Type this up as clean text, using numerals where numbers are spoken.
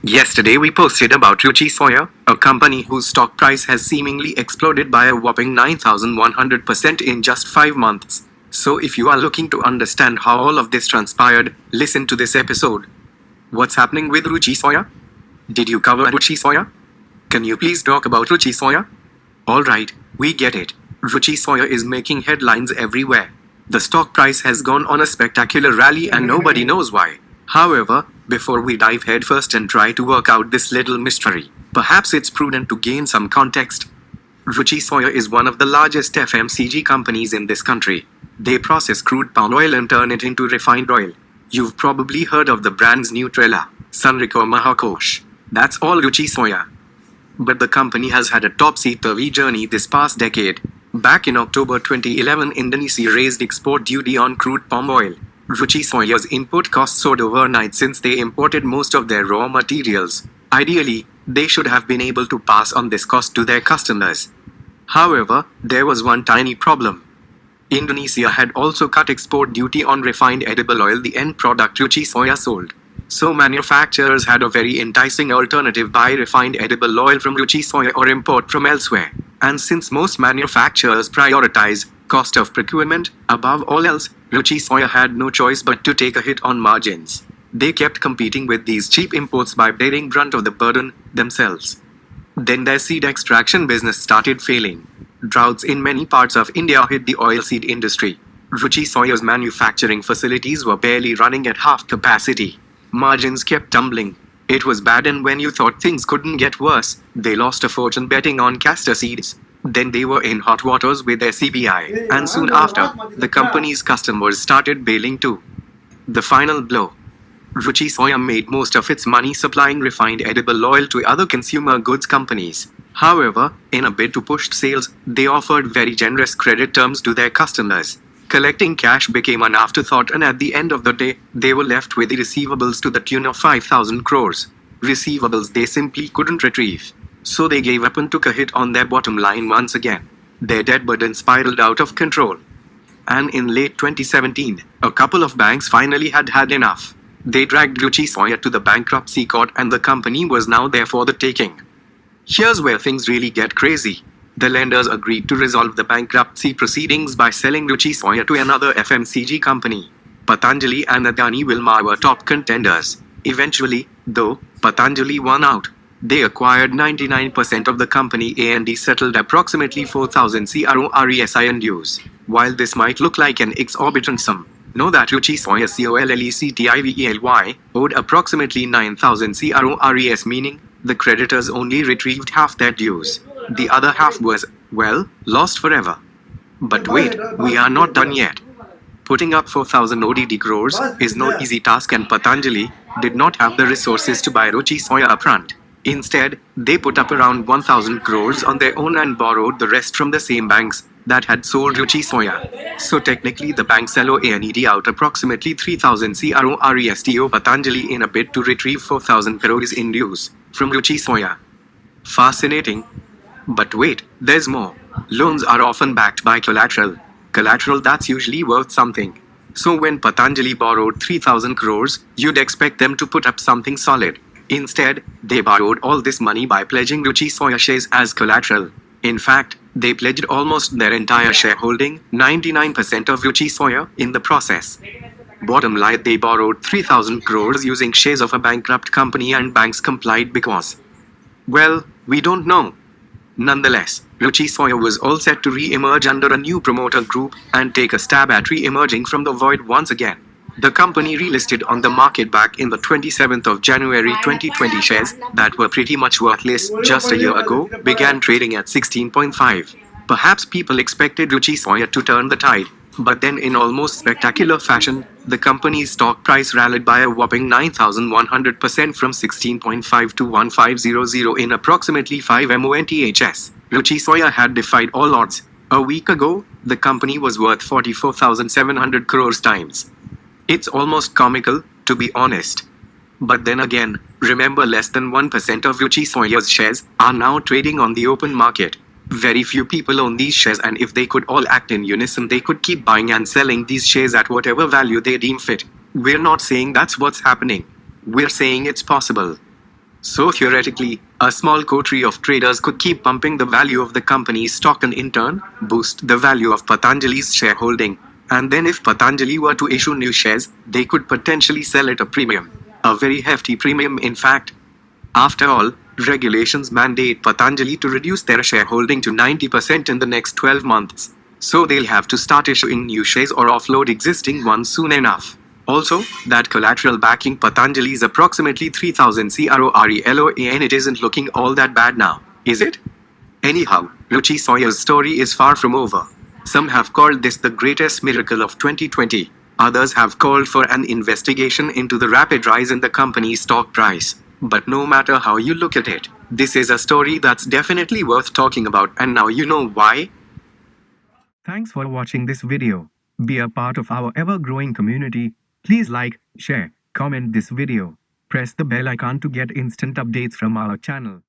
Yesterday we posted about Ruchi Soya, a company whose stock price has seemingly exploded by a whopping 9,100% in just 5 months. So if you are looking to understand how all of this transpired, listen to this episode. What's happening with Ruchi Soya? Did you cover Ruchi Soya? Can you please talk about Ruchi Soya? Alright, we get it. Ruchi Soya is making headlines everywhere. The stock price has gone on a spectacular rally and nobody knows why. However, before we dive headfirst and try to work out this little mystery, perhaps it's prudent to gain some context. Ruchi Soya is one of the largest FMCG companies in this country. They process crude palm oil and turn it into refined oil. You've probably heard of the brands Nutrela, Sunric or Mahakosh. That's all Ruchi Soya. But the company has had a topsy-turvy journey this past decade. Back in October 2011, Indonesia raised export duty on crude palm oil. Ruchi Soya's input costs soared overnight since they imported most of their raw materials. Ideally, they should have been able to pass on this cost to their customers. However, there was one tiny problem. Indonesia had also cut export duty on refined edible oil, the end product Ruchi Soya sold. So manufacturers had a very enticing alternative: buy refined edible oil from Ruchi Soya or import from elsewhere. And since most manufacturers prioritize cost of procurement above all else, Ruchi Soya had no choice but to take a hit on margins. They kept competing with these cheap imports by bearing brunt of the burden themselves. Then their seed extraction business started failing. Droughts in many parts of India hit the oilseed industry. Ruchi Soya's manufacturing facilities were barely running at half capacity. Margins kept tumbling. It was bad, and when you thought things couldn't get worse, they lost a fortune betting on castor seeds. Then they were in hot waters with their CPI, and soon after, the company's customers started bailing too. The final blow. Ruchi Soya made most of its money supplying refined edible oil to other consumer goods companies. However, in a bid to push sales, they offered very generous credit terms to their customers. Collecting cash became an afterthought, and at the end of the day, they were left with the receivables to the tune of 5,000 crores. Receivables they simply couldn't retrieve. So they gave up and took a hit on their bottom line once again. Their debt burden spiraled out of control. And in late 2017, a couple of banks finally had enough. They dragged Ruchi Soya to the bankruptcy court, and the company was now there for the taking. Here's where things really get crazy. The lenders agreed to resolve the bankruptcy proceedings by selling Ruchi Soya to another FMCG company. Patanjali and Adani Wilmar were top contenders. Eventually, though, Patanjali won out. They acquired 99% of the company and settled approximately 4,000 crores in dues. While this might look like an exorbitant sum, know that Ruchi Soya Collectively owed approximately 9,000 crores, meaning the creditors only retrieved half their dues. The other half was, well, lost forever. But wait, we are not done yet. Putting up 4,000 ODD crores is no easy task, and Patanjali did not have the resources to buy Ruchi Soya upfront. Instead, they put up around 1,000 crores on their own and borrowed the rest from the same banks that had sold Ruchi Soya. So technically the banks loaned out approximately 3,000 crores to Patanjali in a bid to retrieve 4,000 crores in dues from Ruchi Soya. Fascinating. But wait, there's more. Loans are often backed by collateral. Collateral that's usually worth something. So when Patanjali borrowed 3,000 crores, you'd expect them to put up something solid. Instead, they borrowed all this money by pledging Ruchi Soya shares as collateral. In fact, they pledged almost their entire shareholding, 99% of Ruchi Soya, in the process. Bottom line, they borrowed 3,000 crores using shares of a bankrupt company, and banks complied because, well, we don't know. Nonetheless, Ruchi Soya was all set to re-emerge under a new promoter group and take a stab at re-emerging from the void once again. The company relisted on the market back in the 27th of January 2020. Shares that were pretty much worthless just a year ago began trading at 16.5. Perhaps people expected Ruchi Soya to turn the tide, but then in almost spectacular fashion, the company's stock price rallied by a whopping 9,100% from 16.5 to 1500 in approximately 5 months. Ruchi Soya had defied all odds. A week ago, the company was worth 44,700 crores times. It's almost comical, to be honest. But then again, remember, less than 1% of Ruchi Soya's shares are now trading on the open market. Very few people own these shares, and if they could all act in unison, they could keep buying and selling these shares at whatever value they deem fit. We're not saying that's what's happening. We're saying it's possible. So theoretically, a small coterie of traders could keep pumping the value of the company's stock and in turn, boost the value of Patanjali's shareholding. And then if Patanjali were to issue new shares, they could potentially sell at a premium. A very hefty premium, in fact. After all, regulations mandate Patanjali to reduce their shareholding to 90% in the next 12 months. So they'll have to start issuing new shares or offload existing ones soon enough. Also, that collateral backing Patanjali is approximately 3000 crore and it isn't looking all that bad now, is it? Anyhow, Ruchi Soya's story is far from over. Some have called this the greatest miracle of 2020. Others have called for an investigation into the rapid rise in the company's stock price. But no matter how you look at it, this is a story that's definitely worth talking about, and now you know why. Thanks for watching this video. Be a part of our ever-growing community. Please like, share, comment this video. Press the bell icon to get instant updates from our channel.